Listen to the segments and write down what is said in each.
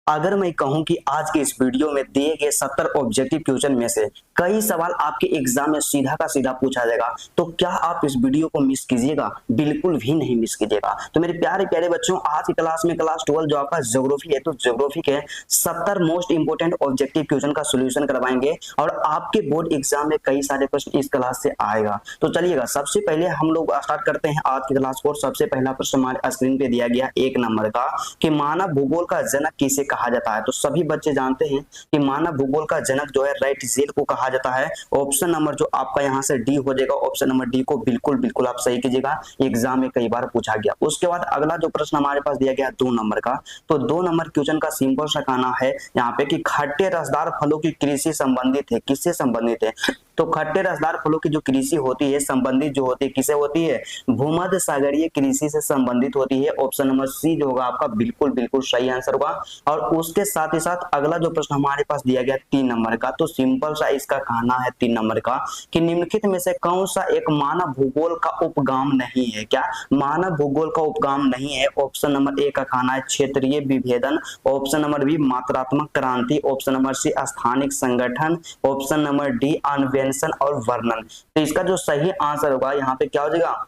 अगर मैं कहूं कि आज के इस वीडियो में दिए गए 70 ऑब्जेक्टिव क्वेश्चन में से कई सवाल आपके एग्जाम में सीधा का सीधा पूछा जाएगा, तो क्या आप इस वीडियो को मिस कीजिएगा? बिल्कुल भी नहीं मिस कीजिएगा। तो मेरे प्यारे प्यारे बच्चों, आज की क्लास में क्लास 12 जो आपका ज्योग्राफी है, तो ज्योग्राफी के 70 मोस्ट इंपोर्टेंट ऑब्जेक्टिव क्वेश्चन का सोल्यूशन करवाएंगे और आपके बोर्ड एग्जाम में कई सारे प्रश्न इस क्लास से आएगा। तो चलिएगा, सबसे पहले हम लोग स्टार्ट करते हैं आज की क्लास को। सबसे पहला प्रश्न हमारे स्क्रीन पे दिया गया 1 नंबर का कि मानव भूगोल का जनक किसे कहा जाता है। तो सभी बच्चे जानते हैं कि मानव भूगोल का जनक जो है राइट जेल को कहा जाता है। ऑप्शन नंबर जो आपका यहाँ से डी हो जाएगा, ऑप्शन नंबर डी को बिल्कुल बिल्कुल आप सही कीजिएगा, एग्जाम में कई बार पूछा गया। उसके बाद अगला जो प्रश्न हमारे पास दिया गया 2 नंबर का, तो 2 नंबर क्वेश्चन का सिंपल सा कहना है यहाँ पे कि खट्टे रसदार फलों की कृषि संबंधित है, किससे संबंधित है? तो खट्टे रसदार फलों की जो कृषि होती है संबंधित जो होती है किससे होती है? भूमध्य सागरीय कृषि से संबंधित होती है। ऑप्शन नंबर सी जो होगा आपका बिल्कुल बिल्कुल सही आंसर होगा। और उसके साथ ही साथ अगला जो प्रश्न हमारे पास दिया गया 3 नंबर का, तो सिंपल सा इसका कहना है 3 नंबर का कि निम्नलिखित में से कौन सा एक मानव भूगोल का उपगाम नहीं है? क्या मानव भूगोल का उपगाम नहीं है? ऑप्शन नंबर ए का कहना है क्षेत्रीय विभेदन, ऑप्शन नंबर बी मात्रात्मक क्रांति, ऑप्शन नंबर सी स्थानिक संगठन, ऑप्शन नंबर डी अन्वेषण और वर्णन। तो इसका जो सही आंसर होगा यहाँ पे क्या हो जाएगा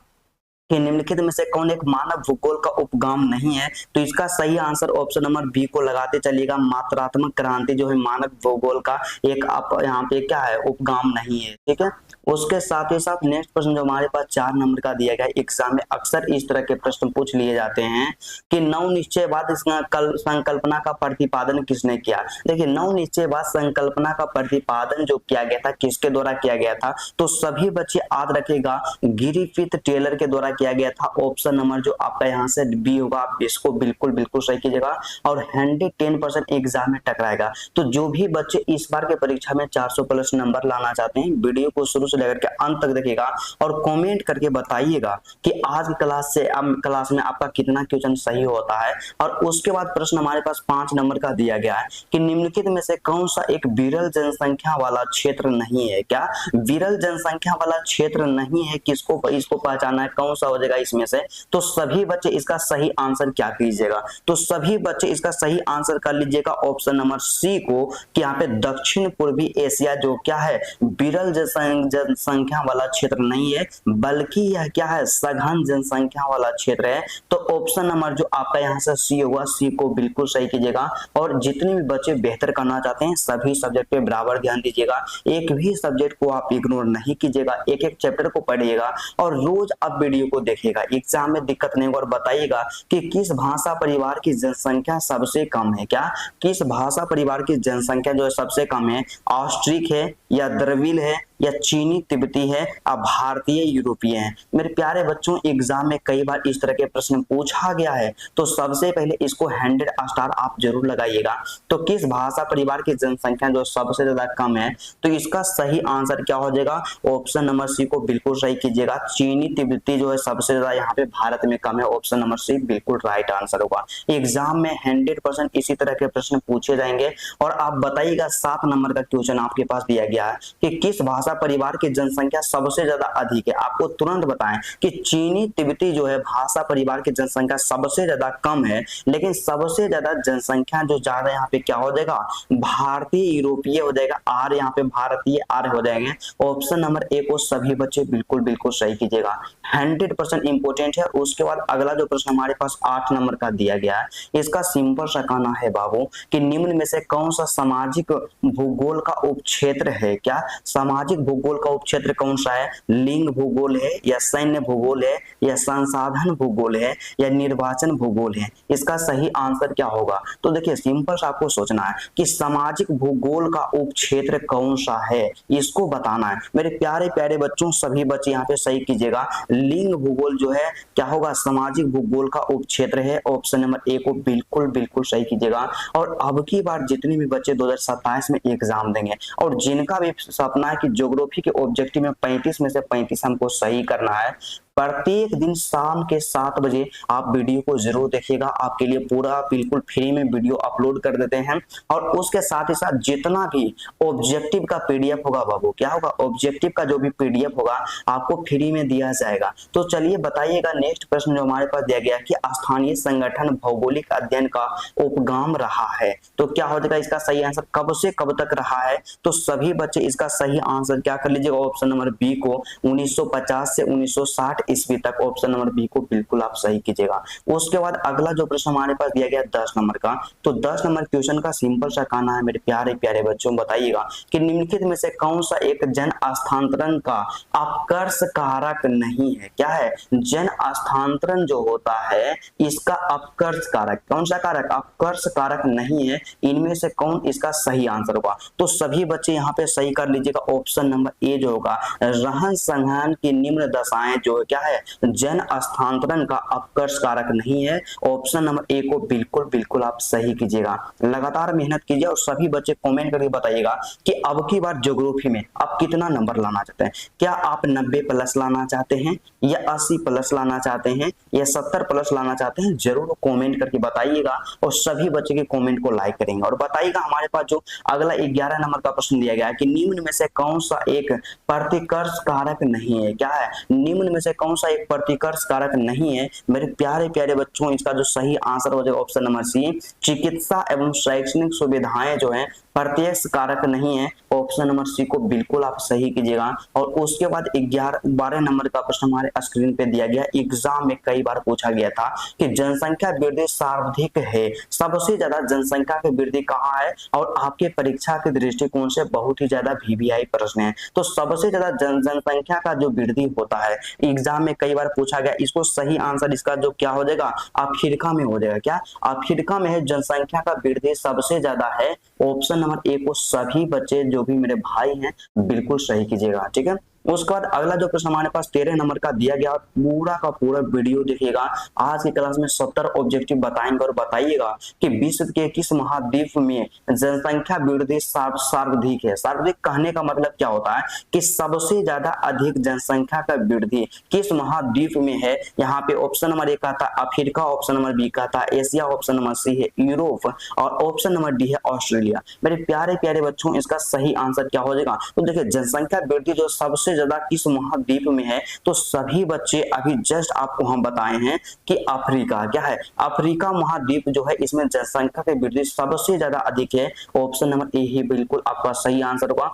कि निम्नलिखित में से कौन एक मानव भूगोल का उपगाम नहीं है? तो इसका सही आंसर ऑप्शन नंबर बी को लगाते चलिएगा, मात्रात्मक क्रांति जो है मानव भूगोल का एक आप यहाँ पे क्या है, उपगाम नहीं है। ठीक है, उसके साथ ही साथ नेक्स्ट प्रश्न जो हमारे पास 4 नंबर का दिया गया, एग्जाम में अक्सर इस तरह के प्रश्न पूछ लिए जाते हैं कि नव निश्चयवाद संकल्पना का प्रतिपादन किसने किया? देखिए, नव निश्चयवाद संकल्पना का प्रतिपादन जो किया गया था किसके द्वारा किया गया था? तो सभी बच्चे याद रखेगा गिरिफिथ टेलर के द्वारा किया गया था। ऑप्शन नंबर जो आपका यहाँ से बी होगा, आप इसको बिल्कुल बिल्कुल सही कीजिएगा और 110% एग्जाम में टकराएगा। तो जो भी बच्चे इस बार के परीक्षा में 400 प्लस नंबर लाना चाहते हैं, वीडियो को शुरू से लेकर के अंत तक देखिएगा और कमेंट करके बताइएगा कि आज की क्लास में आपका कितना क्वेश्चन सही होता है। और उसके बाद प्रश्न हमारे पास 5 नंबर का दिया गया है कि निम्नलिखित में से कौन सा एक विरल जनसंख्या वाला क्षेत्र नहीं है? क्या विरल जनसंख्या वाला क्षेत्र नहीं है? किसको इसको पहचाना है, कौन सा हो जाएगा इसमें से? तो सभी बच्चे इसका सही आंसर क्या कीजिएगा? तो सभी बच्चे इसका सही आंसर कर लीजिएगा ऑप्शन नंबर सी को कि यहाँ पे दक्षिण पूर्वी एशिया जो क्या है, विरल जनसंख्या वाला क्षेत्र नहीं है, बल्कि यह क्या है, सघन जनसंख्या वाला क्षेत्र है। तो ऑप्शन नंबर जो आपका यहाँ से सी होगा, सी को बिल्कुल सही कीजिएगा। और जितने भी बच्चे बेहतर करना चाहते हैं सभी सब्जेक्ट पे बराबर ध्यान दीजिएगा, एक भी सब्जेक्ट को आप इग्नोर नहीं कीजिएगा, एक एक चैप्टर को पढ़िएगा और रोज आप वीडियो को देखिएगा। एग्जाम में दिक्कत नहीं होगा। और बताइएगा कि किस भाषा परिवार की जनसंख्या सबसे कम है? क्या किस भाषा परिवार की जनसंख्या जो है सबसे कम है? ऑस्ट्रिक है या द्रविड़ है या चीनी तिब्बती है या भारतीय यूरोपीय है? मेरे प्यारे बच्चों, एग्जाम में कई बार इस तरह के प्रश्न पूछा गया है, तो सबसे पहले इसको 100 स्टार आप जरूर लगाइएगा। तो किस भाषा परिवार की जनसंख्या जो सबसे ज्यादा कम है? तो इसका सही आंसर क्या हो जाएगा? ऑप्शन नंबर सी को बिल्कुल सही कीजिएगा, चीनी तिब्बती जो है सबसे ज्यादा यहाँ पे भारत में कम है। ऑप्शन नंबर सी बिल्कुल राइट आंसर होगा। एग्जाम में 100% इसी तरह के प्रश्न पूछे जाएंगे। और आप बताइएगा 7 नंबर का क्वेश्चन आपके पास दिया गया है कि किस भाषा परिवार की जनसंख्या सबसे ज्यादा अधिक है? आपको तुरंत बताएं कि चीनी तिब्बती जो है भाषा परिवार की जनसंख्या सबसे ज्यादा कम है, लेकिन सबसे ज्यादा जनसंख्या जो ज्यादा यहाँ पे क्या हो जाएगा, भारतीय यूरोपीय हो जाएगा, आर यहाँ पे भारतीय आर हो जाएंगे। ऑप्शन नंबर ए को सभी बच्चे बिल्कुल बिल्कुल सही कीजिएगा, 100% इंपोर्टेंट है। उसके बाद अगला जो प्रश्न हमारे पास 8 नंबर का दिया गया है, इसका सिंपल सा कहना है बाबू कि निम्न में से कौन सा सामाजिक भूगोल का उपक्षेत्र है? क्या सामाजिक भूगोल का उपक्षेत्र कौन सा है? लिंग भूगोल है या सैन्य भूगोल है या संसाधन भूगोल है या निर्वाचन भूगोल है? इसका सही आंसर क्या होगा? तो देखिए, सिंपल सा आपको सोचना है कि सामाजिक भूगोल का उपक्षेत्र कौन सा है, इसको बताना है। मेरे प्यारे प्यारे बच्चों, सभी बच्चे यहाँ पे सही कीजिएगा, लिंग भूगोल जो है क्या होगा, सामाजिक भूगोल का उपक्षेत्र है। ऑप्शन नंबर ए को बिल्कुल बिल्कुल सही कीजिएगा। और अब की बार जितने भी बच्चे 2027 में एग्जाम देंगे और जिनका भी सपना है कि ज्योग्राफी के ऑब्जेक्टिव में 35 में से 35 हमको सही करना है, प्रत्येक दिन शाम के 7 बजे आप वीडियो को जरूर देखिएगा। आपके लिए पूरा बिल्कुल फ्री में वीडियो अपलोड कर देते हैं। और उसके साथ ही साथ जितना भी ऑब्जेक्टिव का पीडीएफ होगा बाबू, क्या होगा, ऑब्जेक्टिव का जो भी पीडीएफ होगा आपको फ्री में दिया जाएगा। तो चलिए बताइएगा, नेक्स्ट प्रश्न जो हमारे पास दिया गया कि स्थानीय संगठन भौगोलिक अध्ययन का उपगाम रहा है, तो क्या हो जाएगा इसका सही आंसर, कब से कब तक रहा है। तो सभी बच्चे इसका सही आंसर क्या कर लीजिएगा, ऑप्शन नंबर बी को 1950 से 1960 ईस्वी तक, ऑप्शन नंबर बी को बिल्कुल आप सही कीजिएगा। उसके बाद अगला जो प्रश्न हमारे पास दिया गया 10 नंबर का, तो 10 नंबर क्वेश्चन का सिंपल सा कहना है मेरे प्यारे प्यारे बच्चों, बताइएगा कि निम्नलिखित में से कौन सा एक जन स्थानांतरण का अपकर्ष कारक नहीं है। क्या है, जन स्थानांतरण जो होता है इसका अपकर्ष कारक, कौन सा कारक, अपकर्ष कारक नहीं है। इनमें से कौन इसका सही आंसर होगा। तो सभी बच्चे यहाँ पे सही कर लीजिएगा, ऑप्शन नंबर ए जो होगा, रहन सहन की निम्न दशाएं जो क्या है जन स्थानांतरण का अपकर्ष कारक नहीं है। ऑप्शन नंबर ए को बिल्कुल बिल्कुल आप सही कीजिएगा। लगातार मेहनत कीजिए और सभी बच्चे कमेंट करके बताइएगा कि अब की बार ज्योग्राफी में आप कितना नंबर लाना चाहते हैं। क्या आप 90 प्लस लाना चाहते हैं या 80 प्लस लाना चाहते हैं या 70 प्लस लाना चाहते हैं, जरूर कमेंट करके बताइएगा। और सभी बच्चे के कमेंट को लाइक करेंगे और बताइएगा। हमारे पास जो अगला 11 नंबर का प्रश्न दिया गया है कि निम्न में से कौन सा एक प्रतिकर्ष कारक नहीं है। क्या है, निम्न में से कौन सा एक प्रतिकर्ष कारक नहीं है। मेरे प्यारे प्यारे बच्चों, इसका जो सही आंसर हो जाएगा ऑप्शन नंबर सी, चिकित्सा एवं शैक्षणिक सुविधाएं जो है प्रत्यक्ष कारक नहीं है। ऑप्शन नंबर सी को बिल्कुल आप सही कीजिएगा। और उसके बाद 12 नंबर का प्रश्न हमारे स्क्रीन पे दिया गया, एग्जाम में कई बार पूछा गया था कि जनसंख्या वृद्धि सर्वाधिक है, सबसे ज्यादा जनसंख्या की वृद्धि कहाँ है, और आपके परीक्षा के दृष्टिकोण से बहुत ही ज्यादा वीवीआई प्रश्न है। तो सबसे ज्यादा जनसंख्या का जो वृद्धि होता है एग्जाम में कई बार पूछा गया, इसको सही आंसर इसका जो क्या हो जाएगा, अफ्रीका में हो जाएगा। क्या, अफ्रीका में है जनसंख्या का वृद्धि सबसे ज्यादा है। ऑप्शन नंबर ए को सभी बच्चे जो भी मेरे भाई हैं बिल्कुल सही कीजिएगा, ठीक है। उसके बाद अगला जो प्रश्न हमारे पास 13 नंबर का दिया गया, पूरा का पूरा वीडियो देखिएगा। आज की क्लास में 70 ऑब्जेक्टिव बताएंगे और बताइएगा कि विश्व के किस महाद्वीप में जनसंख्या वृद्धि सर्वाधिक है। सर्वाधिक कहने का मतलब क्या होता है कि सबसे ज्यादा अधिक जनसंख्या का वृद्धि किस महाद्वीप में है। यहाँ पे ऑप्शन नंबर ए कहता है अफ्रीका, ऑप्शन नंबर बी कहता है एशिया, ऑप्शन नंबर सी है यूरोप और ऑप्शन नंबर डी है ऑस्ट्रेलिया। मेरे प्यारे प्यारे बच्चों, इसका सही आंसर क्या हो जाएगा। तो देखिए, जनसंख्या वृद्धि जो सबसे ज्यादा किस महाद्वीप में है, तो सभी बच्चे अभी जस्ट आपको हम बताए हैं कि अफ्रीका। क्या है, अफ्रीका महाद्वीप जो है इसमें जनसंख्या की वृद्धि सबसे ज्यादा अधिक है। ऑप्शन नंबर ए ही बिल्कुल आपका सही आंसर होगा।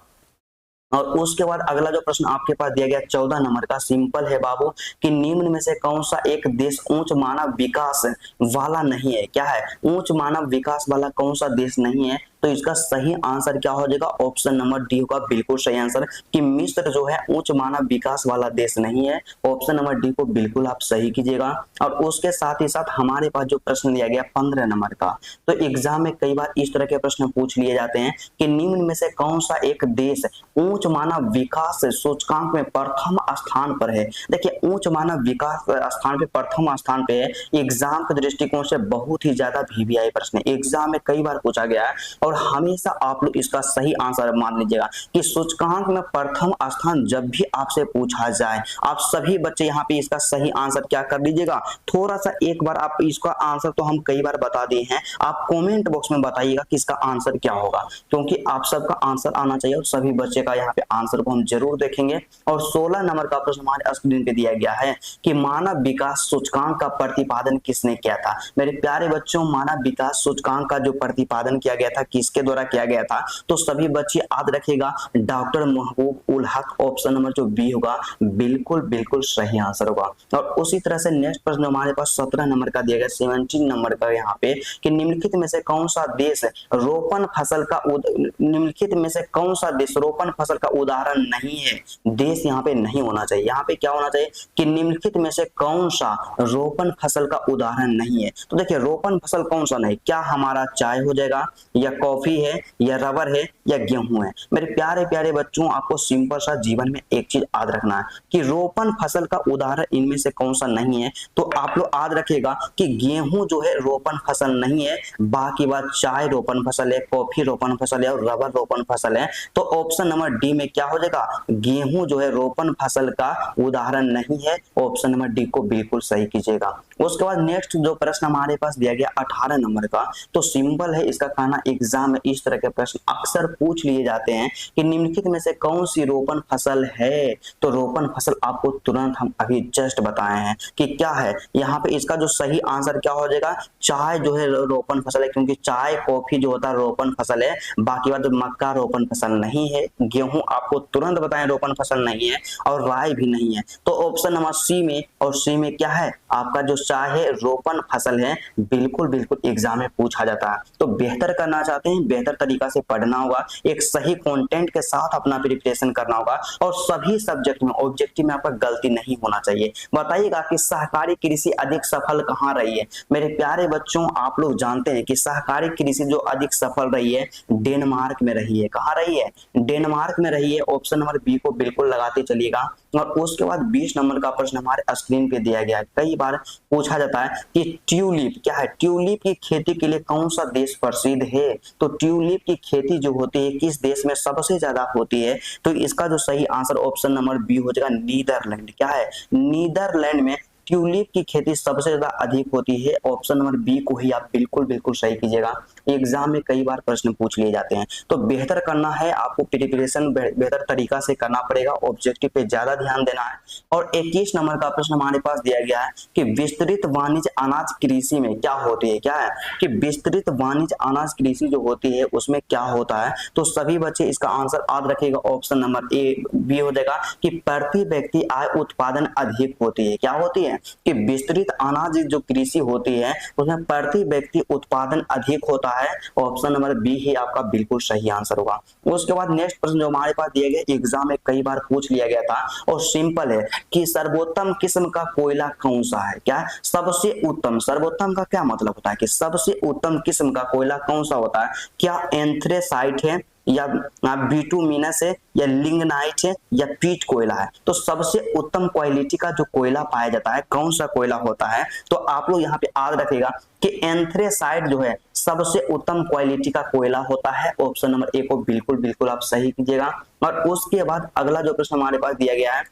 और उसके बाद अगला जो प्रश्न आपके पास दिया गया 14 नंबर का, सिंपल है बाबू, कि निम्न में से कौन सा एक देश उच्च मानव विकास वाला नहीं है। क्या है, उच्च मानव विकास वाला कौन सा देश नहीं है। तो इसका सही आंसर क्या हो जाएगा, ऑप्शन नंबर डी होगा बिल्कुल सही आंसर, कि मिस्र जो है उच्च मानव विकास वाला देश नहीं है। ऑप्शन नंबर डी को बिल्कुल आप सही कीजिएगा। और उसके साथ ही साथ हमारे पास जो प्रश्न दिया गया 15 नंबर का, तो एग्जाम में कई बार इस तरह के प्रश्न पूछ लिए जाते हैं कि निम्न में से कौन सा एक देश उच्च मानव विकास सूचकांक में प्रथम स्थान पर है। देखिए, उच्च मानव विकास स्थान पे प्रथम स्थान पे है। एग्जाम के दृष्टिकोण से बहुत ही ज्यादा वीवीआई प्रश्न एग्जाम में कई बार पूछा गया है और हमेशा आप लोग इसका सही आंसर मान लीजिएगा कि सूचकांक में प्रथम स्थान जब भी आपसे पूछा जाए, आप सभी बच्चे यहाँ पे इसका सही आंसर क्या कर लीजिएगा, थोड़ा सा एक बार आप इसका आंसर तो हम कई बार बता दिए हैं, आप कमेंट बॉक्स में बताइएगा कि इसका आंसर क्या होगा, क्योंकि आप सबका आंसर आना चाहिए और सभी बच्चे का यहाँ पे आंसर को हम जरूर देखेंगे। और 16 नंबर का प्रश्न हमारे स्क्रीन पे दिया गया है कि मानव विकास सूचकांक का प्रतिपादन किसने किया था। मेरे प्यारे बच्चों, मानव विकास सूचकांक का जो प्रतिपादन किया गया था किसके द्वारा किया गया था, तो सभी बच्चे याद रखेगा डॉक्टर महबूब उल हक। ऑप्शन नंबर जो बी होगा बिल्कुल बिल्कुल सही आंसर होगा। और उसी तरह से नेक्स्ट प्रश्न हमारे पास 17 नंबर का दिया गया, 17 नंबर का यहाँ पे, कि निम्नलिखित में से कौन सा देश रोपण फसल का निम्नलिखित में से कौन सा देश रोपण फसल का उदाहरण नहीं है। देश यहाँ पे नहीं होना चाहिए, यहाँ पे क्या होना चाहिए कि निम्नलिखित में से कौन सा रोपण फसल का उदाहरण नहीं है। तो देखिए, रोपण फसल कौन सा नहीं, क्या हमारा चाय हो जाएगा या कॉफी है, या रबर है, या गेहूं है। मेरे प्यारे प्यारे बच्चों, आपको सिंपल सा जीवन में एक चीज याद रखना है कि रोपण फसल का उदाहरण इनमें से कौन सा नहीं है। तो आप लोग याद रखिएगा कि गेहूं जो है रोपण फसल नहीं है, बाकी बात चाय रोपण फसल है, कॉफी रोपण फसल है और रबर रोपण फसल है। तो ऑप्शन नंबर डी में क्या हो जाएगा, गेहूं जो है रोपण फसल का उदाहरण नहीं है। ऑप्शन नंबर डी को बिल्कुल सही कीजिएगा। उसके बाद नेक्स्ट जो प्रश्न हमारे पास दिया गया 18 नंबर का, तो सिंपल है, इसका कहना एग्जाम में इस तरह के प्रश्न अक्सर पूछ लिए जाते हैं कि निम्नलिखित में से कौन सी रोपण फसल है। तो रोपण फसल आपको तुरंत हम अभी जस्ट बताए हैं कि क्या है। यहाँ पे इसका जो सही आंसर क्या हो जाएगा, चाय जो है रोपण फसल है, क्योंकि चाय कॉफी जो होता है रोपण फसल है। बाकी बात मक्का रोपण फसल नहीं है, गेहूं आपको तुरंत बताएं रोपण फसल नहीं है, और राई भी नहीं है। तो ऑप्शन नंबर सी में, और सी में क्या है आपका जो चाय है रोपण फसल है। बिल्कुल बिल्कुल एग्जाम में पूछा जाता है। तो बेहतर करना चाहते हैं, बेहतर तरीका से पढ़ना होगा, एक सही कंटेंट के साथ अपना प्रिपरेशन करना होगा, और सभी सब्जेक्ट में ऑब्जेक्टिव में आपका गलती नहीं होना चाहिए। बताइएगा कि सहकारी कृषि अधिक सफल कहाँ रही है। मेरे प्यारे बच्चों, आप लोग जानते हैं कि सहकारी कृषि जो अधिक सफल रही है डेनमार्क में रही है। कहाँ रही है, डेनमार्क में रही है। ऑप्शन नंबर बी को बिल्कुल लगाते चलिएगा। और उसके बाद 20 नंबर का प्रश्न हमारे स्क्रीन पे दिया गया है। कई बार पूछा जाता है कि ट्यूलिप क्या है, ट्यूलिप की खेती के लिए कौन सा देश प्रसिद्ध है। तो ट्यूलिप की खेती जो होती है किस देश में सबसे ज्यादा होती है। तो इसका जो सही आंसर ऑप्शन नंबर बी हो जाएगा, नीदरलैंड। क्या है, नीदरलैंड में ट्यूलिप की खेती सबसे ज्यादा अधिक होती है। ऑप्शन नंबर बी को ही आप बिल्कुल बिल्कुल सही कीजिएगा। एग्जाम में कई बार प्रश्न पूछ लिए जाते हैं। तो बेहतर करना है, आपको प्रिपरेशन बेहतर तरीका से करना पड़ेगा, ऑब्जेक्टिव पे ज्यादा ध्यान देना है। और 21 नंबर का प्रश्न हमारे पास दिया गया है कि विस्तृत वाणिज्य अनाज कृषि में क्या होती है। क्या है कि विस्तृत वाणिज्य अनाज कृषि जो होती है उसमें क्या होता है। तो सभी बच्चे इसका आंसर याद रखिएगा। ऑप्शन नंबर ए बी हो जाएगा कि प्रति व्यक्ति आय उत्पादन अधिक होती है। क्या होती है कि विस्तृत अनाज जो कृषि होती है उसमें प्रति व्यक्ति उत्पादन अधिक होता है। ऑप्शन नंबर बी ही आपका बिल्कुल सही आंसर होगा। उसके बाद नेक्स्ट प्रश्न जो हमारे पास दिया गया, एग्जाम में कई बार पूछ लिया गया था और सिंपल है कि सर्वोत्तम किस्म का कोयला कौन सा है। क्या सबसे उत्तम, सर्वोत्तम का क्या मतलब होता है कि सबसे उत्तम किस्म का कोयला कौन सा होता है। क्या एंथ्रेसाइट है, या बिटुमिनस है, या लिग्नाइट है, या पीट कोयला है। तो सबसे उत्तम क्वालिटी का जो कोयला पाया जाता है कौन सा कोयला होता है। तो आप लोग यहाँ पे याद रखिएगा कि एंथ्रेसाइट जो है सबसे उत्तम क्वालिटी का कोयला होता है। ऑप्शन नंबर ए को बिल्कुल बिल्कुल आप सही कीजिएगा। और उसके बाद अगला जो प्रश्न हमारे पास दिया गया है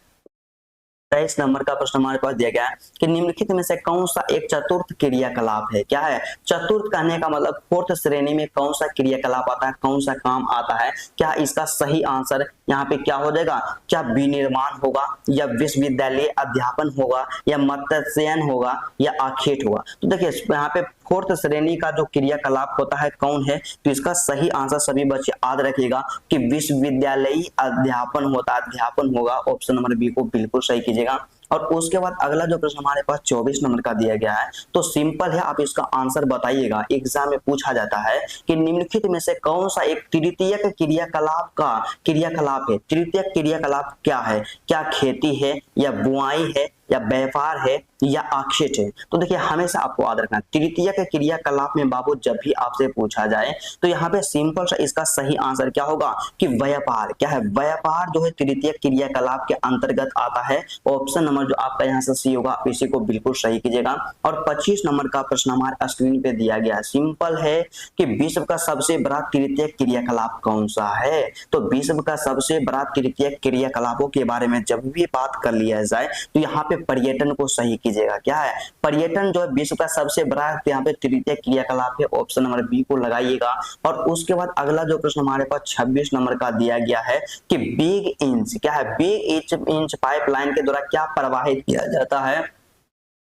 23 नंबर का प्रश्न हमारे पास दिया गया है कि निम्नलिखित में से कौन सा एक चतुर्थ क्रियाकलाप है। क्या है, चतुर्थ कहने का मतलब फोर्थ श्रेणी में कौन सा क्रियाकलाप आता है, कौन सा काम आता है। क्या इसका सही आंसर यहाँ पे क्या हो जाएगा, क्या विनिर्माण होगा, या विश्वविद्यालय अध्यापन होगा, या मत्स्यन होगा, या आखेट होगा। तो देखिए यहाँ पे फोर्थ श्रेणी का जो क्रियाकलाप होता है कौन है। तो इसका सही आंसर सभी बच्चे याद रखिएगा कि विश्वविद्यालयी अध्यापन होता है, अध्यापन होगा। ऑप्शन नंबर बी को बिल्कुल सही कीजिएगा। और उसके बाद अगला जो प्रश्न हमारे पास 24 नंबर का दिया गया है, तो सिंपल है, आप इसका आंसर बताइएगा। एग्जाम में पूछा जाता है कि निम्नलिखित में से कौन सा एक तृतीयक क्रियाकलाप का क्रियाकलाप है। तृतीयक क्रियाकलाप क्या है, क्या खेती है, या बुआई है, या व्यापार है, या आक्षेप है। तो देखिए हमेशा आपको याद रखना तृतीयक क्रियाकलाप में बाबू जब भी आपसे पूछा जाए तो यहाँ पे सिंपल सा इसका सही आंसर क्या होगा कि व्यापार। क्या है, व्यापार जो है तृतीयक क्रियाकलाप के अंतर्गत आता है। ऑप्शन नंबर जो आपका यहाँ से सी होगा इसी को बिल्कुल सही कीजिएगा। और 25 नंबर का प्रश्न हमारे स्क्रीन पे दिया गया है। सिंपल है कि विश्व का सबसे बड़ा तृतीयक क्रियाकलाप कौन सा है। तो विश्व का सबसे बड़ा तृतीयक क्रियाकलापों के बारे में जब भी बात कर लिया जाए तो यहाँ पे पर्यटन को सही कीजिएगा। क्या है, पर्यटन जो है विश्व का सबसे बड़ा यहाँ पे तृतीय क्रियाकलाप है। ऑप्शन नंबर बी को लगाइएगा। और उसके बाद अगला जो प्रश्न हमारे पास 26 नंबर का दिया गया है कि बिग इंच। क्या है, बिग इंच पाइपलाइन के द्वारा क्या प्रवाहित किया जाता है।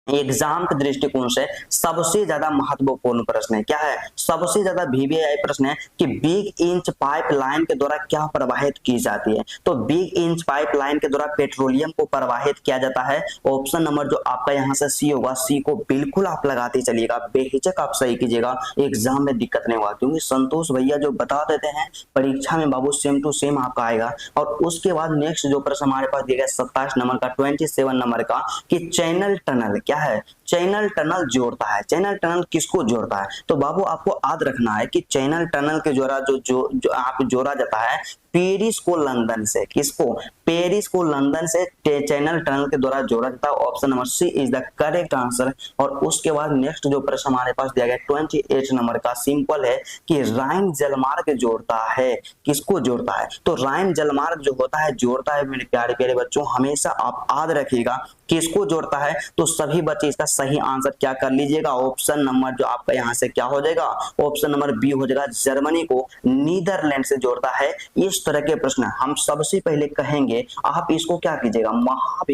एग्जाम के दृष्टिकोण से सबसे ज्यादा महत्वपूर्ण प्रश्न है। क्या है, सबसे ज्यादा वीवीआई प्रश्न है कि बिग इंच पाइपलाइन के द्वारा क्या प्रवाहित की जाती है। तो बिग इंच पाइपलाइन के द्वारा पेट्रोलियम को प्रवाहित किया जाता है। ऑप्शन नंबर जो आपका यहाँ से सी होगा, सी को बिल्कुल आप लगाते चलिएगा, बेहिचक आप सही कीजिएगा, एग्जाम में दिक्कत नहीं होगा। क्योंकि संतोष भैया जो बता देते हैं परीक्षा में बाबू सेम टू सेम आपका आएगा। और उसके बाद नेक्स्ट जो प्रश्न हमारे पास दिया गया 27 नंबर का 27 नंबर का कि चैनल टनल। क्या है, चैनल टनल जोड़ता है। चैनल टनल किसको जोड़ता है? तो बाबू आपको याद रखना है कि चैनल टनल के द्वारा जो आप जोड़ा जाता है पेरिस को लंदन से। किसको? पेरिस को लंदन से चैनल टनल के द्वारा जोड़ा जाता है। Option number C is the correct answer. और उसके बाद नेक्स्ट जो प्रश्न हमारे पास दिया गया 28 नंबर का, सिंपल है कि राइन जलमार्ग जोड़ता है। किसको जोड़ता है? तो राइन जलमार्ग जो होता है जोड़ता है मेरे प्यारे प्यारे बच्चों, हमेशा आप याद रखिएगा किसको जोड़ता है। तो सभी बच्चे इसका सही आंसर क्या कर लीजिएगा, ऑप्शन नंबर जो आपका यहाँ से क्या हो जाएगा, ऑप्शन नंबर बी हो जाएगा, जर्मनी को नीदरलैंड से जोड़ता है। इस तरह के प्रश्न हम सबसे पहले कहेंगे, आप इसको क्या कीजिएगा, महा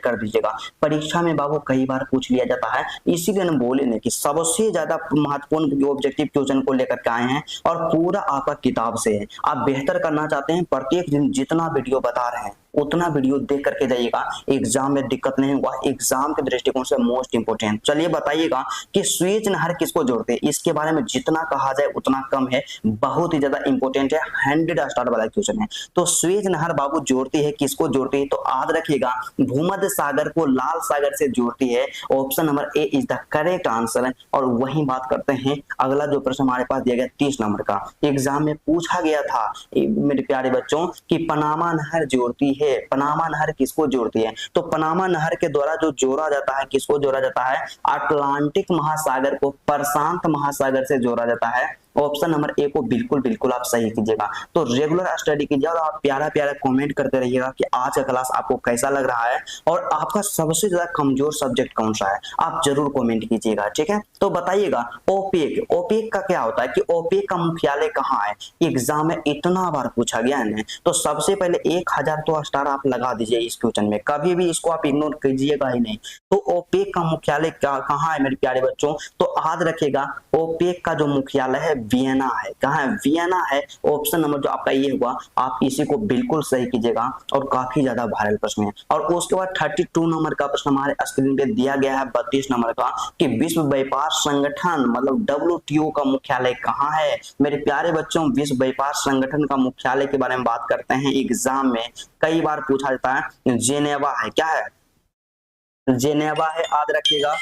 कर दीजिएगा। परीक्षा में बाबू कई बार पूछ लिया जाता है, इसीलिए हम बोले कि सबसे ज्यादा महत्वपूर्ण ऑब्जेक्टिव क्वेश्चन को लेकर के आए हैं और पूरा आपका किताब से है। आप बेहतर करना चाहते हैं, प्रत्येक दिन जितना वीडियो बता रहे हैं उतना वीडियो देख करके जाइएगा, एग्जाम में दिक्कत नहीं होगा। एग्जाम के दृष्टिकोण से मोस्ट इंपोर्टेंट। चलिए बताइएगा कि स्वेज नहर किसको जोड़ते हैं? इसके बारे में जितना कहा जाए उतना कम है, बहुत ही ज्यादा इंपोर्टेंट है, 100 स्टार वाला क्वेश्चन है। तो स्वेज नहर बाबू जोड़ती है, किसको जोड़ती है? तो याद रखिएगा भूमध्य सागर को लाल सागर से जोड़ती है। Option number A is the correct answer. और वही बात करते हैं, अगला जो प्रश्न हमारे पास दिया गया 30 नंबर का, एग्जाम में पूछा गया था मेरे प्यारे बच्चों कि पनामा नहर जोड़ती है। पनामा नहर किसको जोड़ती है? तो पनामा नहर के द्वारा जो जोड़ा जाता है, किसको जोड़ा जाता है? अटलांटिक महासागर को प्रशांत महासागर से जोड़ा जाता है। ऑप्शन नंबर ए को बिल्कुल बिल्कुल आप सही कीजिएगा। तो रेगुलर स्टडी कीजिए और आप प्यारा प्यारा कमेंट करते रहिएगा कि आज का क्लास आपको कैसा लग रहा है और आपका सबसे ज्यादा कमजोर सब्जेक्ट कौन सा है, आप जरूर कमेंट कीजिएगा, ठीक है। तो बताइएगा ओपेक, ओपेक का क्या होता है कि ओपेक का मुख्यालय कहाँ है? एग्जाम में इतना बार पूछा गया है। तो सबसे पहले 1000 तो स्टार आप लगा दीजिए इस क्वेश्चन में, कभी भी इसको आप इग्नोर कीजिएगा ही नहीं। तो ओपेक का मुख्यालय कहाँ है मेरे प्यारे बच्चों? तो याद रखिएगा ओपेक का जो मुख्यालय है वियना है। कहाँ है? वियना है। ऑप्शन नंबर जो आपका ये हुआ, आप इसी को बिल्कुल सही कीजिएगा और काफी ज्यादा वायरल प्रश्न है। और उसके बाद 32 नंबर का प्रश्न हमारे स्क्रीन पे दिया गया है 32 नंबर का कि विश्व व्यापार संगठन मतलब WTO का मुख्यालय कहाँ है? मेरे प्यारे बच्चों विश्व व्यापार संगठन का मुख्यालय के बारे में बात करते हैं, एग्जाम में कई बार पूछा जाता है, जेनेवा है। क्या है? जेनेवा है, याद रखिएगा।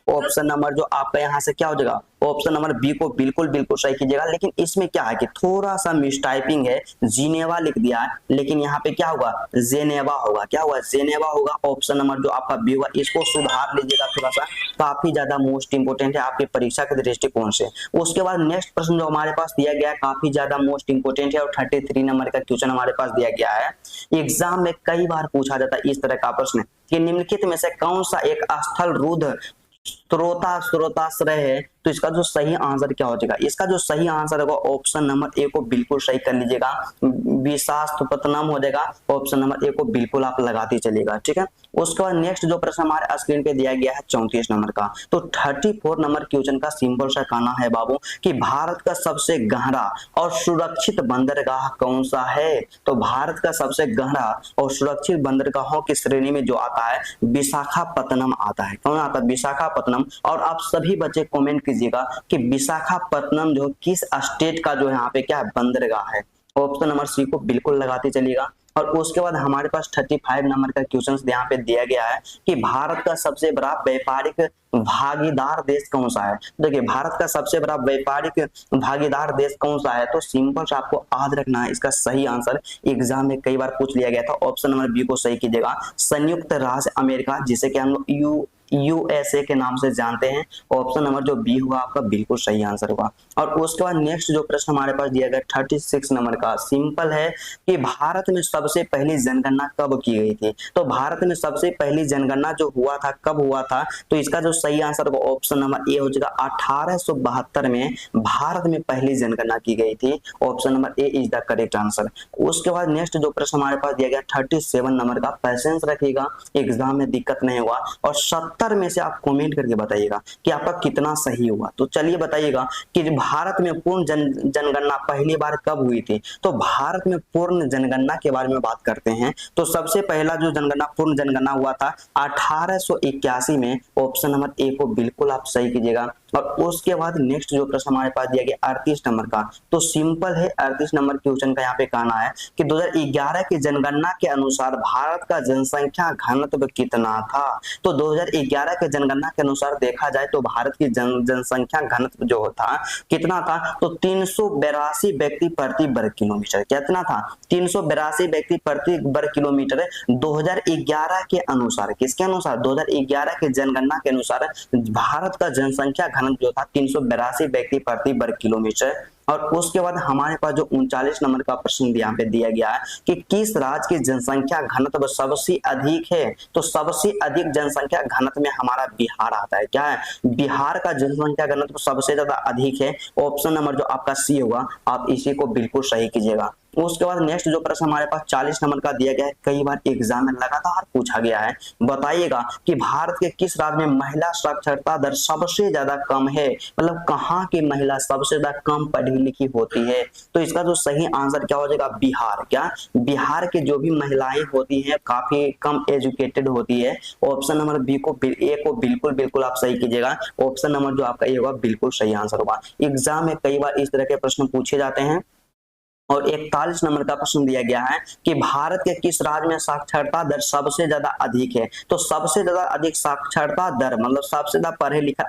ऑप्शन नंबर जो आपका यहाँ से क्या हो जाएगा, ऑप्शन नंबर बी को बिल्कुल बिल्कुल सही कीजिएगा। लेकिन इसमें क्या है कि थोड़ा सा मिसटाइपिंग है, जिनेवा लिख दिया है, लेकिन यहाँ पे क्या होगा, जेनेवा होगा। क्या होगा? जेनेवा होगा। ऑप्शन नंबर जो आपका बी होगा, इसको सुधार लीजिएगा थोड़ा सा, काफी ज्यादा मोस्ट इंपोर्टेंट है आपके परीक्षा के दृष्टिकोण से। उसके बाद नेक्स्ट प्रश्न जो हमारे पास दिया गया है काफी ज्यादा मोस्ट इंपोर्टेंट है और 33 नंबर का क्वेश्चन हमारे पास दिया गया है। एग्जाम में कई बार पूछा जाता है इस तरह का प्रश्न कि निम्नलिखित में से कौन सा एक स्थल रुद्र स्रोताश्रय है? तो इसका जो सही आंसर क्या हो जाएगा? इसका जो सही आंसर होगा ऑप्शन नंबर ए को बिल्कुल सही कर लीजिएगा, विशाखापत्तनम हो जाएगा। ऑप्शन नंबर ए को बिल्कुल आप लगाते चलिएगा, ठीक है। उसके बाद नेक्स्ट जो प्रश्न हमारे स्क्रीन पे दिया गया है 34 नंबर का, तो 34 नंबर क्वेश्चन का सिंपल सा कहना है बाबू कि भारत का सबसे गहरा और सुरक्षित बंदरगाह कौन सा है? तो भारत का सबसे गहरा और सुरक्षित बंदरगाहों की श्रेणी में जो आता है विशाखापत्तनम आता है। कौन आता है? विशाखापत्तनम। और आप सभी बच्चे कमेंट कीजिएगा कि विशाखापत्तनम जो किस स्टेट का जो यहाँ पे क्या है बंदरगाह है। ऑप्शन नंबर सी को बिल्कुल लगाते चलिएगा। और उसके बाद हमारे पास 35 नंबर का क्वेश्चन यहाँ पे दिया गया है कि भारत का सबसे बड़ा व्यापारिक भागीदार देश कौन सा है? देखिए भारत का सबसे बड़ा व्यापारिक भागीदार देश कौन सा है? तो सिंपल से आपको याद रखना है, इसका सही आंसर एग्जाम में कई बार पूछ लिया गया था। ऑप्शन नंबर बी को सही कीजिएगा, संयुक्त राज्य अमेरिका, जिसे कि हम लोग USA के नाम से जानते हैं। ऑप्शन नंबर जो बी हुआ आपका बिल्कुल सही आंसर होगा। और उसके बाद नेक्स्ट जो प्रश्न हमारे पास दिया गया 36 नंबर का, सिंपल है कि भारत में सबसे पहली जनगणना कब की गई थी? तो भारत में सबसे पहली जनगणना जो हुआ था कब हुआ था? तो इसका जो सही आंसर होगा ऑप्शन नंबर ए हो जाएगा, 1872 में भारत में पहली जनगणना की गई थी। Option number A is the correct answer. उसके बाद नेक्स्ट जो प्रश्न हमारे पास दिया गया 37 नंबर का, पैसेंस रखिएगा, एग्जाम में दिक्कत नहीं हुआ। और 70 में से आप कमेंट करके बताइएगा कि आपका कितना सही हुआ। तो चलिए बताइएगा कि भारत में पूर्ण जनगणना पहली बार कब हुई थी? तो भारत में पूर्ण जनगणना के बारे में बात करते हैं। तो सबसे पहला जो जनगणना पूर्ण जनगणना हुआ था 1881 में। ऑप्शन नंबर ए को बिल्कुल आप सही कीजिएगा। और उसके बाद नेक्स्ट जो प्रश्न हमारे पास दिया गया 38 नंबर का, तो सिंपल है 38 नंबर क्वेश्चन का यहाँ पे कहना है कि 2011 की जनगणना के अनुसार भारत का जनसंख्या घनत्व कितना था। तो 2011 के जनगणना के अनुसार देखा जाए तो भारत की जनसंख्या घनत्व जो था कितना था, तो 382 व्यक्ति प्रति वर्ग किलोमीटर। कितना था? 382 व्यक्ति प्रति वर्ग किलोमीटर 2011 के अनुसार। किसके अनुसार? 2011 के जनगणना के अनुसार भारत का जनसंख्या घनत्व जो था 382 व्यक्ति प्रति वर्ग किलोमीटर। और उसके बाद हमारे पास जो 39 नंबर का प्रश्न यहाँ पे दिया गया है कि किस राज्य की जनसंख्या घनत्व सबसे अधिक है। तो सबसे अधिक जनसंख्या घनत्व में हमारा बिहार आता है। क्या है? बिहार का जनसंख्या घनत्व सबसे ज्यादा अधिक है। ऑप्शन नंबर जो आपका सी होगा, आप इसी को बिल्कुल सही कीजिएगा। उसके बाद नेक्स्ट जो प्रश्न हमारे पास 40 नंबर का दिया गया है, कई बार एग्जाम में लगातार पूछा गया है, बताइएगा कि भारत के किस राज्य में महिला साक्षरता दर सबसे ज्यादा कम है। मतलब कहाँ की महिला सबसे ज्यादा कम पढ़ी लिखी होती है। तो इसका जो सही आंसर क्या हो जाएगा? बिहार। क्या? बिहार के जो भी महिलाएं होती हैं काफी कम एजुकेटेड होती है। ऑप्शन नंबर बी को ए को बिल्कुल बिल्कुल आप सही कीजिएगा। ऑप्शन नंबर जो आपका ए होगा बिल्कुल सही आंसर होगा। एग्जाम में कई बार इस तरह के प्रश्न पूछे जाते हैं। और 41 नंबर का प्रश्न दिया गया है कि भारत के किस राज्य में साक्षरता दर सबसे ज्यादा अधिक है। तो सबसे ज्यादा अधिक साक्षरता दर मतलब सबसे ज्यादा पढ़े लिखे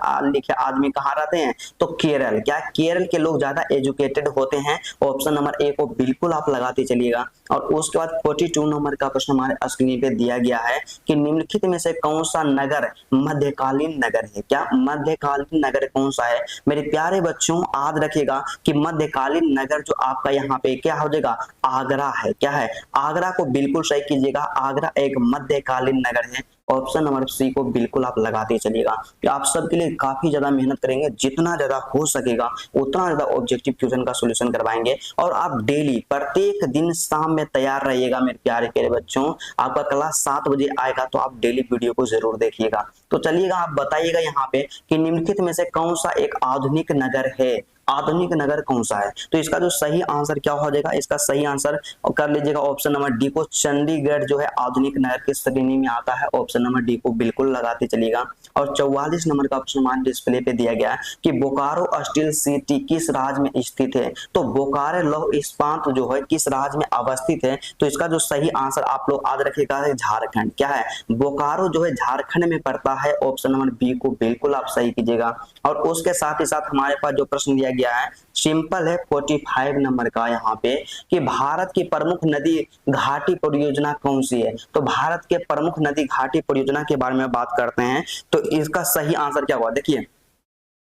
आदमी कहाँ रहते हैं? तो केरल। क्या? केरल के लोग ज्यादा एजुकेटेड होते हैं। ऑप्शन नंबर ए को बिल्कुल आप लगाते चलिएगा। और उसके बाद 42 नंबर का प्रश्न हमारे स्क्रीन पे दिया गया है कि निम्नलिखित में से कौन सा नगर मध्यकालीन नगर है। क्या? मध्यकालीन नगर कौन सा है? मेरे प्यारे बच्चों याद रखिएगा कि मध्यकालीन नगर जो आपका यहाँ पे क्या हो जाएगा? आगरा है। क्या है? आगरा को बिल्कुल सही कीजिएगा। आगरा एक मध्यकालीन नगर है। ऑप्शन नंबर सी को बिल्कुल आप लगाते चलिएगा। आप सबके लिए काफी ज्यादा मेहनत करेंगे, जितना ज्यादा हो सकेगा उतना ज्यादा ऑब्जेक्टिव क्वेश्चन का सॉल्यूशन करवाएंगे। और आप डेली प्रत्येक दिन शाम में तैयार रहिएगा मेरे प्यारे प्यारे बच्चों। आपका क्लास 7 बजे आएगा तो आप डेली वीडियो को जरूर देखिएगा। तो चलिएगा आप बताइएगा यहाँ पे कि निम्नलिखित में से कौन सा एक आधुनिक नगर है। आधुनिक नगर कौन सा है? तो इसका जो सही आंसर क्या हो जाएगा? इसका सही आंसर कर लीजिएगा ऑप्शन नंबर डी को। चंडीगढ़ जो है आधुनिक नगर की श्रेणी में आता है। ऑप्शन नंबर डी को बिल्कुल लगाते चलिएगा। और 44 नंबर का ऑप्शन हमारे डिस्प्ले पे दिया गया है कि बोकारो स्टील सिटी किस राज्य में स्थित है। तो बोकारो लौह इस्पात जो है किस राज्य में अवस्थित है। तो इसका जो सही आंसर आप लोग याद रखिएगा झारखंड। क्या है? बोकारो जो है झारखंड में पड़ता है। ऑप्शन नंबर बी को बिल्कुल आप सही कीजिएगा। और उसके साथ ही साथ हमारे पास जो प्रश्न दिया गया है सिंपल है 45 नंबर का यहाँ पे कि भारत की प्रमुख नदी घाटी परियोजना कौन सी है। तो भारत के प्रमुख नदी घाटी परियोजना के बारे में बात करते हैं तो इसका सही आंसर क्या हुआ? देखिए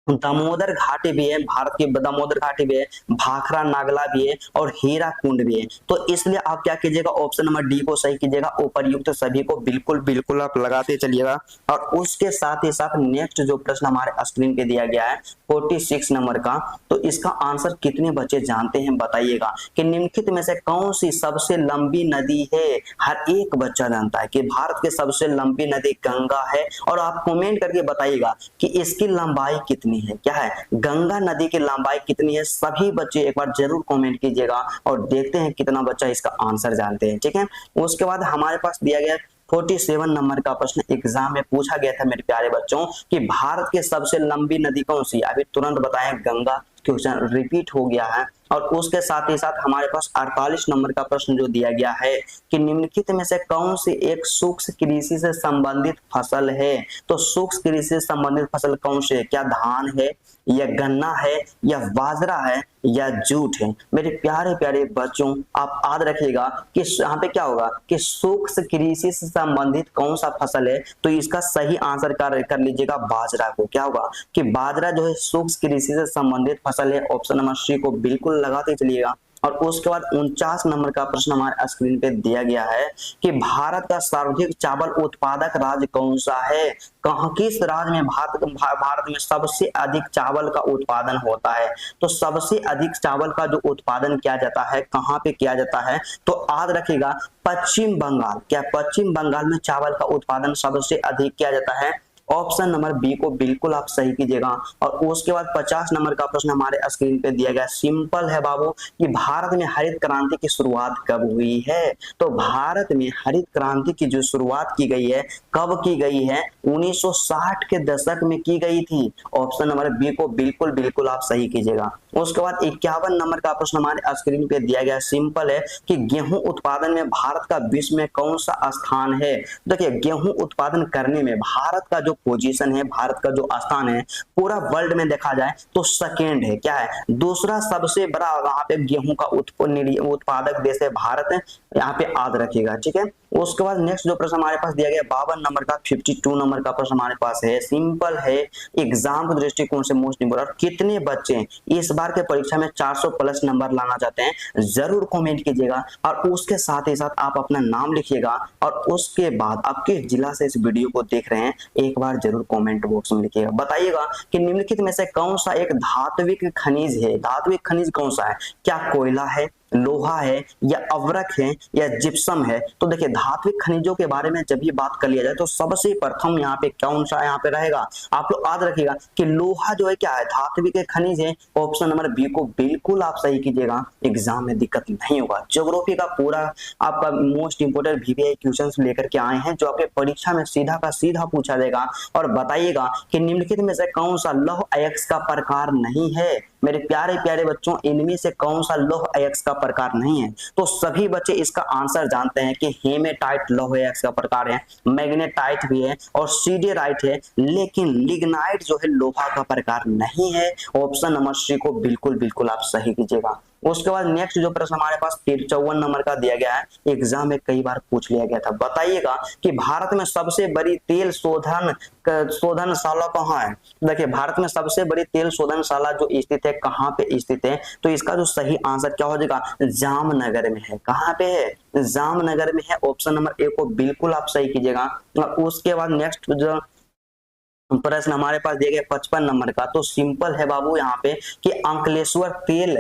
दामोदर घाटी भी है, भारत की दामोदर घाटी भी है, भाखरा नागला भी है और हीरा कुंड भी है। तो इसलिए आप क्या कीजिएगा? ऑप्शन नंबर डी को सही कीजिएगा। उपर्युक्त सभी को बिल्कुल बिल्कुल आप लगाते चलिएगा। और उसके साथ ही साथ नेक्स्ट जो प्रश्न हमारे स्क्रीन पे दिया गया है 46 नंबर का, तो इसका आंसर कितने बच्चे जानते हैं बताइएगा कि निम्नलिखित में से कौन सी सबसे लंबी नदी है। हर एक बच्चा जानता है कि भारत की सबसे लंबी नदी गंगा है। और आप कमेंट करके बताइएगा कि इसकी लंबाई कितनी है। क्या है? गंगा नदी की लंबाई कितनी है? सभी बच्चे एक बार जरूर कमेंट कीजिएगा और देखते हैं कितना बच्चा इसका आंसर जानते हैं। ठीक है, उसके बाद हमारे पास दिया गया 47 नंबर का प्रश्न एग्जाम में पूछा गया था मेरे प्यारे बच्चों कि भारत की सबसे लंबी नदी कौन सी? अभी तुरंत बताएं। गंगा। क्वेश्चन रिपीट हो गया है। और उसके साथ ही साथ हमारे पास 48 नंबर का प्रश्न जो दिया गया है कि निम्नलिखित में से कौन सी एक सूक्ष्म कृषि से संबंधित फसल है। तो सूक्ष्म कृषि से संबंधित फसल कौन सी है? क्या धान है या गन्ना है या बाजरा है या जूट है? मेरे प्यारे प्यारे बच्चों आप याद रखिएगा कि यहाँ पे क्या होगा कि सूक्ष्म कृषि से संबंधित कौन सा फसल है। तो इसका सही आंसर कर लीजिएगा बाजरा को। क्या होगा कि बाजरा जो है सूक्ष्म कृषि से संबंधित फसल है। ऑप्शन नंबर सी को बिल्कुल लगाते चलिएगा। और उसके बाद 49 नंबर का प्रश्न हमारे स्क्रीन पे दिया गया है कि भारत का सर्वाधिक चावल उत्पादक राज्य कौन सा है। कहां किस राज्य में भारत में सबसे अधिक चावल का उत्पादन होता है। तो सबसे अधिक चावल का जो उत्पादन किया जाता है कहां पे किया जाता है? तो याद रखिएगा पश्चिम बंगाल। क्या पश्चिम बंगाल में चावल का उत्पादन सबसे अधिक किया जाता है? ऑप्शन नंबर बी को बिल्कुल आप सही कीजिएगा। और उसके बाद 50 नंबर का प्रश्न हमारे स्क्रीन पे दिया गया, सिंपल है बाबू, कि भारत में हरित क्रांति की शुरुआत कब हुई है। तो भारत में हरित क्रांति की जो शुरुआत की गई है, कब की गई है, 1960 के दशक में की गई थी। ऑप्शन नंबर बी को बिल्कुल बिल्कुल आप सही कीजिएगा। उसके बाद 51 नंबर का प्रश्न हमारे स्क्रीन पे दिया गया, सिंपल है कि गेहूं उत्पादन में भारत का विश्व में कौन सा स्थान है। देखिए गेहूं उत्पादन करने में भारत का जो पोजीशन है, भारत का जो स्थान है, पूरा वर्ल्ड में देखा जाए तो सेकेंड है। क्या है, दूसरा सबसे बड़ा वहां पे गेहूं का उत्पादक देश है भारत है, यहाँ पे याद रखिएगा, ठीक है। उसके बाद नेक्स्ट जो प्रश्न हमारे पास दिया गया 52 नंबर का, 52 नंबर का प्रश्न हमारे पास है, सिंपल है, एग्जाम के दृष्टिकोण से मोस्ट इंपोर्टेंट, कितने बच्चे इस बार के परीक्षा में 400 प्लस नंबर लाना चाहते हैं, जरूर कमेंट कीजिएगा। और उसके साथ ही साथ आप अपना नाम लिखिएगा, और उसके बाद आप किस जिला से इस वीडियो को देख रहे हैं एक बार जरूर कमेंट बॉक्स में लिखिएगा। बताइएगा कि निम्नलिखित में से कौन सा एक धात्विक खनिज है। धात्विक खनिज कौन सा है, क्या कोयला है, लोहा है, या अवरक है, या जिप्सम है। तो देखिए धात्विक खनिजों के बारे में जब भी बात कर लिया जाए तो सबसे प्रथम यहाँ पे कौन सा यहाँ पे रहेगा, आप लोग याद रखिएगा कि लोहा जो है क्या है, धात्विक खनिज है। ऑप्शन नंबर बी को बिल्कुल आप सही कीजिएगा, एग्जाम में दिक्कत नहीं होगा। ज्योग्राफी का पूरा आपका मोस्ट इंपोर्टेंट वीवीआई क्वेश्चंस लेकर के आए हैं, जो आपके परीक्षा में सीधा का सीधा पूछा जाएगा। और बताइएगा कि निम्नलिखित में से कौन सा लौह अयस्क का प्रकार नहीं है। मेरे प्यारे प्यारे बच्चों, इनमें से कौन सा लौह अयस्क का प्रकार नहीं है। तो सभी बच्चे इसका आंसर जानते हैं कि हेमेटाइट लौह अयस्क का प्रकार है, मैग्नेटाइट भी है, और सीडेराइट है, लेकिन लिग्नाइट जो है लोहा का प्रकार नहीं है। ऑप्शन नंबर सी को बिल्कुल बिल्कुल आप सही कीजिएगा। उसके बाद नेक्स्ट जो प्रश्न हमारे पास 54 नंबर का दिया गया है, एग्जाम में कई बार पूछ लिया गया था। बताइएगा कि भारत में सबसे बड़ी तेल शोधनशाला कहाँ है। देखिए भारत में सबसे बड़ी तेल शोधनशाला जो स्थित है, कहाँ पे स्थित है, तो इसका जो सही आंसर क्या हो जाएगा, जामनगर में है। कहाँ पे है, जामनगर में है। ऑप्शन नंबर ए को बिल्कुल आप सही कीजिएगा। उसके बाद नेक्स्ट जो प्रश्न हमारे पास दिया गया 55 नंबर का, तो सिंपल है बाबू यहाँ पे कि अंकलेश्वर तेल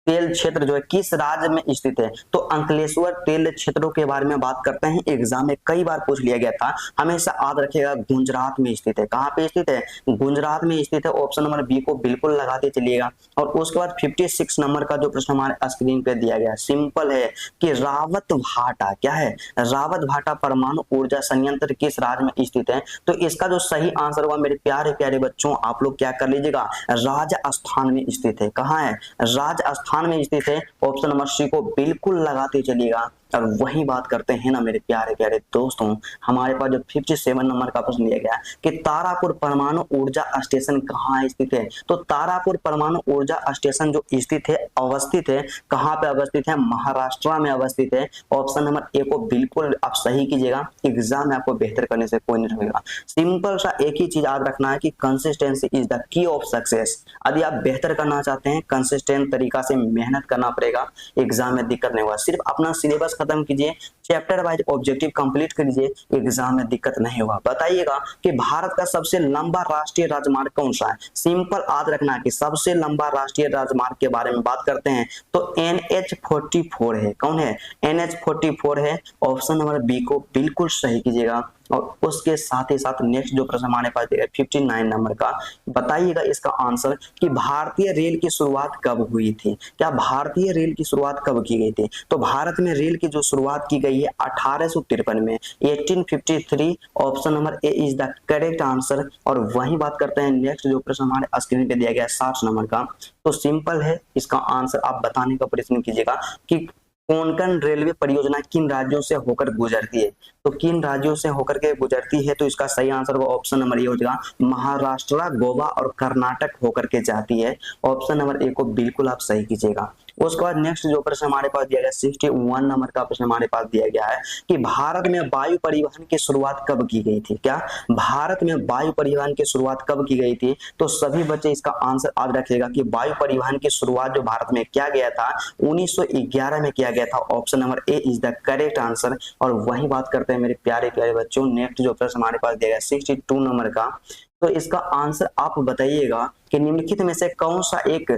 क्षेत्र जो है किस राज्य में स्थित है। तो अंकलेश्वर तेल क्षेत्रों के बारे में बात करते हैं, एग्जाम में कई बार पूछ लिया गया था, हमेशा याद रखिएगा गुजरात में स्थित है। कहाँ पे स्थित है, गुजरात में स्थित है। ऑप्शन नंबर बी को बिल्कुल लगाते चलिएगा। और उसके बाद 56 नंबर का जो प्रश्न हमारे स्क्रीन पे दिया गया, सिंपल है कि रावत भाटा क्या है, रावत भाटा परमाणु ऊर्जा संयंत्र किस राज्य में स्थित है। तो इसका जो सही आंसर हुआ मेरे प्यारे प्यारे बच्चों, आप लोग क्या कर लीजिएगा, राजस्थान में स्थित है। कहाँ है, राजस्थान में स्थित है। ऑप्शन नंबर सी को बिल्कुल लगाते चलिएगा। और वही बात करते हैं ना मेरे प्यारे प्यारे दोस्तों, हमारे पास जो 57 नंबर का प्रश्न दिया गया कि तारापुर परमाणु ऊर्जा स्टेशन कहाँ स्थित है। तो तारापुर परमाणु ऊर्जा स्टेशन जो स्थित है, अवस्थित है, कहाँ पे अवस्थित है, महाराष्ट्र में अवस्थित है। ऑप्शन नंबर ए को बिल्कुल आप सही कीजिएगा, एग्जाम में आपको बेहतर करने से कोई नहीं रहेगा। सिंपल सा एक ही चीज याद रखना है कि consistency is the key of success. यदि आप बेहतर करना चाहते हैं, कंसिस्टेंट तरीका से मेहनत करना पड़ेगा, एग्जाम में दिक्कत नहीं होगा। सिर्फ अपना सिलेबस खत्म कीजिए, चैप्टर वाइज ऑब्जेक्टिव कंप्लीट कीजिए, एग्जाम में दिक्कत नहीं होगा। बताइएगा कि भारत का सबसे लंबा राष्ट्रीय राजमार्ग कौन सा है। सिंपल याद रखना कि सबसे लंबा राष्ट्रीय राजमार्ग के बारे में बात करते हैं तो NH44 है। कौन है, NH44 है। ऑप्शन नंबर बी को बिल्कुल सही कीजिएगा। और उसके साथ ही साथ नेक्स्ट जो प्रश्न हमारे पास है 59 नंबर का, बताइएगा इसका आंसर कि भारतीय रेल की शुरुआत कब हुई थी। क्या भारतीय रेल की शुरुआत कब की गई थी। तो भारत में रेल की जो शुरुआत की गई है 1853 में, 1853। Option number A is the correct answer. और वही बात करते हैं नेक्स्ट जो प्रश्न हमारे स्क्रीन पे दिया गया 60 नंबर का, तो सिंपल है, इसका आंसर आप बताने का प्रयत्न कीजिएगा कि कोंकण रेलवे परियोजना किन राज्यों से होकर गुजरती है। तो किन राज्यों से होकर के गुजरती है, तो इसका सही आंसर वो ऑप्शन नंबर ए हो जाएगा, महाराष्ट्र, गोवा और कर्नाटक होकर के जाती है। ऑप्शन नंबर ए को बिल्कुल आप सही कीजिएगा। उसके बाद नेक्स्ट जो प्रश्न हमारे पास दिया गया 61 नंबर का प्रश्न हमारे पास दिया गया है कि भारत में वायु परिवहन की शुरुआत कब की गई थी। क्या भारत में वायु परिवहन की शुरुआत कब की गई थी। तो सभी बच्चे इसका आंसर याद रखिएगा कि वायु परिवहन की शुरुआत जो भारत में किया गया था 1911 में किया गया था। Option number A is the correct answer. और वही बात करते हैं मेरे प्यारे प्यारे बच्चों, नेक्स्ट जो प्रश्न हमारे पास दिया गया 62 नंबर का, तो इसका आंसर आप बताइएगा कि निम्नलिखित में से कौन सा एक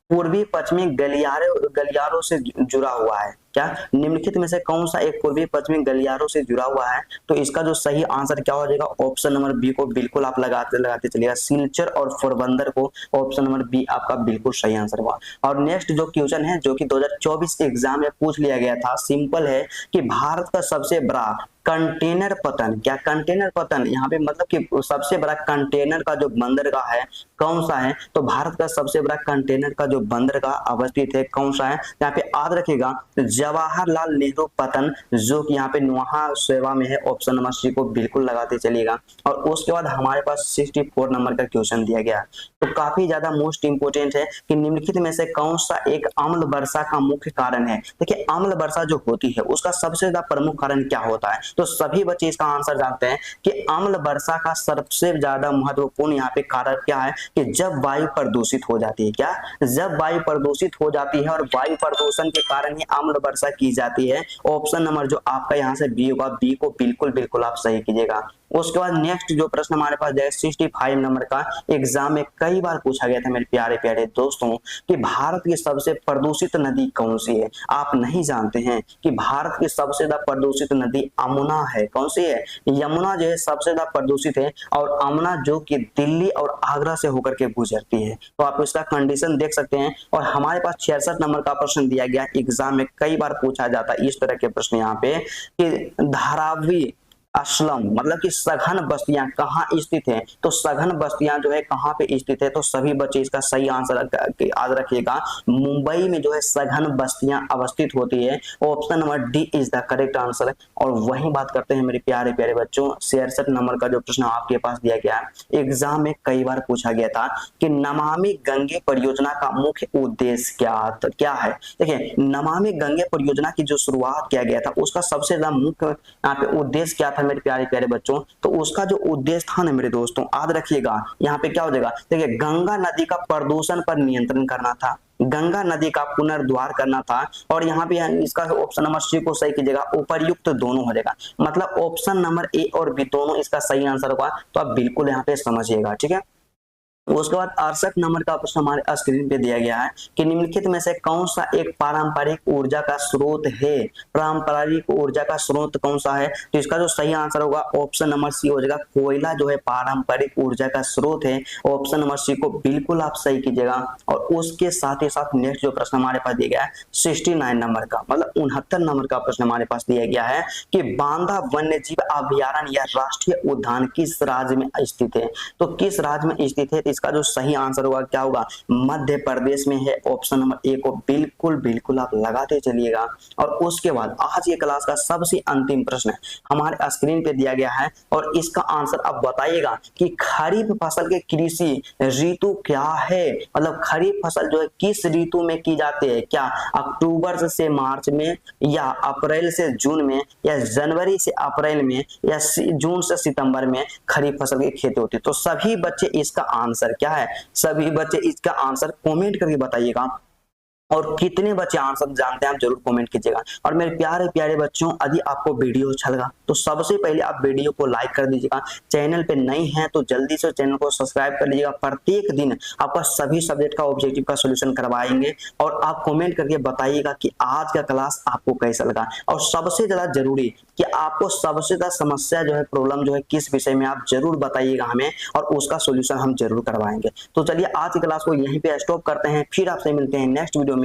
पूर्वी पश्चिमी गलियारों से जुड़ा हुआ है। क्या निम्नलिखित में से कौन सा एक पूर्वी पश्चिमी गलियारों से जुड़ा हुआ है? तो इसका जो सही आंसर क्या हो जाएगा? ऑप्शन नंबर बी को बिल्कुल आप लगाते चलिएगा, सिलचर और पोरबंदर को ऑप्शन नंबर बी आपका बिल्कुल सही आंसर हुआ। और नेक्स्ट जो क्वेश्चन है जो कि 2024 एग्जाम में पूछ लिया गया था, सिंपल है कि भारत का सबसे बड़ा कंटेनर पतन, क्या कंटेनर पतन यहाँ पे मतलब कि सबसे बड़ा कंटेनर का जो बंदरगाह है कौन सा है? तो भारत का सबसे बड़ा कंटेनर का जो बंदरगाह अवस्थित है कौन सा है? यहाँ पे याद रखिएगा जवाहरलाल नेहरू पतन, जो कि यहाँ पे नुहा सेवा में है, ऑप्शन नंबर सी को बिल्कुल लगाते चलिएगा। और उसके बाद हमारे पास 64 नंबर का क्वेश्चन दिया गया है, तो काफी ज्यादा मोस्ट इंपोर्टेंट है कि निम्नलिखित में से कौन सा एक अम्ल वर्षा का मुख्य कारण है? देखिए अम्ल वर्षा जो होती है उसका सबसे ज्यादा प्रमुख कारण क्या होता है? तो सभी बच्चे इसका आंसर जानते हैं कि अम्ल वर्षा का सबसे ज्यादा महत्वपूर्ण यहाँ पे कारण क्या है कि जब वायु प्रदूषित हो जाती है। क्या? जब वायु प्रदूषित हो जाती है और वायु प्रदूषण के कारण ही अम्ल वर्षा की जाती है। ऑप्शन नंबर जो आपका यहाँ से बी होगा, बी को बिल्कुल आप सही कीजिएगा। उसके बाद नेक्स्ट जो प्रश्न हमारे पास जाएगा 65 नंबर का, एग्जाम में कई बार पूछा गया था मेरे प्यारे प्यारे दोस्तों कि भारत की सबसे प्रदूषित नदी कौन सी है? आप नहीं जानते हैं कि भारत की सबसे ज्यादा प्रदूषित नदी यमुना है। कौन सी है? यमुना जो है सबसे ज्यादा प्रदूषित है, और यमुना जो कि दिल्ली और आगरा से होकर के गुजरती है। तो आप इसका कंडीशन देख सकते हैं। और हमारे पास 66 नंबर का प्रश्न दिया गया, एग्जाम में कई बार पूछा जाता है इस तरह के प्रश्न यहाँ पे कि धारावी असलम मतलब कि सघन बस्तियां कहाँ स्थित है? तो सघन बस्तियां जो है कहाँ पे स्थित है? तो सभी बच्चे इसका सही आंसर याद रखिएगा, मुंबई में जो है सघन बस्तियां अवस्थित होती है। Option number D is the correct answer. और वही बात करते हैं मेरे प्यारे प्यारे बच्चों, 66 नंबर का जो प्रश्न आपके पास दिया गया है, एग्जाम में कई बार पूछा गया था कि नमामि गंगे परियोजना का मुख्य उद्देश्य क्या है? देखिए नमामि गंगे परियोजना की जो शुरुआत किया गया था उसका सबसे ज्यादा मुख्य यहाँ पे उद्देश्य क्या था मेरे प्यारे प्यारे बच्चों? तो उसका जो उद्देश्य था ना मेरे दोस्तों, याद रखिएगा यहाँ पे क्या हो जाएगा, देखिए गंगा नदी का प्रदूषण पर नियंत्रण करना था, गंगा नदी का पुनर्द्वार करना था। और यहाँ पे इसका ऑप्शन नंबर सी को सही कीजिएगा, उपर्युक्त दोनों हो जाएगा, मतलब ऑप्शन नंबर ए और बी दोनों इसका सही आंसर होगा। तो आप बिल्कुल यहाँ पे समझिएगा, ठीक है। उसके बाद 68 नंबर का प्रश्न हमारे स्क्रीन पे दिया गया है कि निम्नलिखित में से कौन सा एक पारंपरिक ऊर्जा का स्रोत है? पारंपरिक ऊर्जा का स्रोत कौन सा है? तो इसका जो सही आंसर होगा ऑप्शन नंबर सी हो जाएगा, कोयला जो है पारंपरिक ऊर्जा का स्रोत है। ऑप्शन नंबर सी को बिल्कुल आप सही कीजिएगा। और उसके साथ ही साथ नेक्स्ट जो प्रश्न हमारे पास दिया गया है 69 नंबर का, मतलब 69 नंबर का प्रश्न हमारे पास दिया गया है कि बांदा वन्य जीव अभ्यारण्य या राष्ट्रीय उद्यान किस राज्य में स्थित है? तो किस राज्य में स्थित है? इसका जो सही आंसर होगा क्या होगा? मध्य प्रदेश में है। ऑप्शन नंबर ए को बिल्कुल आप लगाते चलिएगा। और उसके बाद आज के क्लास का सबसे अंतिम प्रश्न हमारे स्क्रीन पे दिया गया है, और इसका आंसर आप बताइएगा कि खरीफ फसल के कृषि ऋतु क्या है? मतलब खरीफ फसल जो है किस ऋतु में की जाती है? क्या अक्टूबर से मार्च में, या अप्रैल से जून में, या जनवरी से अप्रैल में, या जून से सितंबर में खरीफ फसल की खेती होती है? तो सभी बच्चे इसका आंसर क्या है? सभी बच्चे इसका आंसर कमेंट करके बताइएगा। और कितने बच्चे आंसर जानते हैं आप जरूर कमेंट कीजिएगा। और मेरे प्यारे प्यारे बच्चों, यदि आपको वीडियो अच्छा लगा तो सबसे पहले आप वीडियो को लाइक कर दीजिएगा। चैनल पे नए हैं तो जल्दी से चैनल को सब्सक्राइब कर लीजिएगा। प्रत्येक दिन आपका सभी सब्जेक्ट का ऑब्जेक्टिव का सॉल्यूशन करवाएंगे, और आप कमेंट करके बताइएगा कि आज का क्लास आपको कैसा लगा। और सबसे ज्यादा जरूरी कि आपको सबसे ज्यादा समस्या जो है, प्रॉब्लम जो है किस विषय में, आप जरूर बताइएगा हमें, और उसका सॉल्यूशन हम जरूर करवाएंगे। तो चलिए आज की क्लास को यहीं पे स्टॉप करते हैं, फिर आपसे मिलते हैं नेक्स्ट वीडियो में।